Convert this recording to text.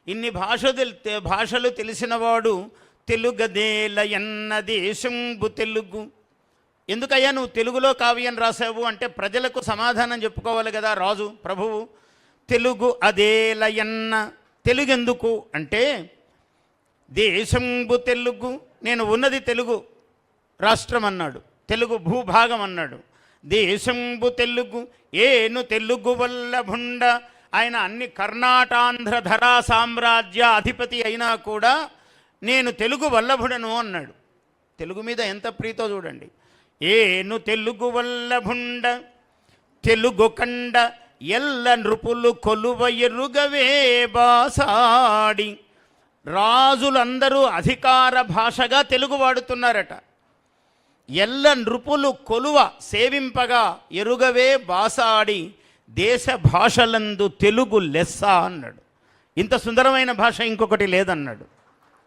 ఇన్ని భాషలు తెలిసినవాడు తెలుగదేల ఎన్న దేశంబు తెలుగు. ఎందుకయ్యా నువ్వు తెలుగులో కావ్యం రాసావు అంటే ప్రజలకు సమాధానం చెప్పుకోవాలి కదా రాజు ప్రభువు. తెలుగు అదేల ఎన్న, తెలుగెందుకు అంటే దేశంబు తెలుగు, నేను ఉన్నది తెలుగు రాష్ట్రం అన్నాడు, తెలుగు భూభాగం అన్నాడు. దేశంబు తెలుగు ఏను తెలుగు వల్లభుండ, ఆయన అన్ని కర్ణాటాంధ్ర ధరా సామ్రాజ్య అధిపతి అయినా కూడా నేను తెలుగు వల్లభుడను అన్నాడు. తెలుగు మీద ఎంత ప్రీతో చూడండి. ఏను తెలుగు వల్లభుండ తెలుగు కండ ఎల్ల నృపులు కొలువ ఎరుగవే బాసాడి. రాజులందరూ అధికార భాషగా తెలుగు వాడుతున్నారట. ఎల్ల నృపులు కొలువ సేవింపగా ఎరుగవే బాసాడి, దేశ భాషలందు తెలుగు లెస్స అన్నాడు. ఇంత సుందరమైన భాష ఇంకొకటి లేదన్నాడు.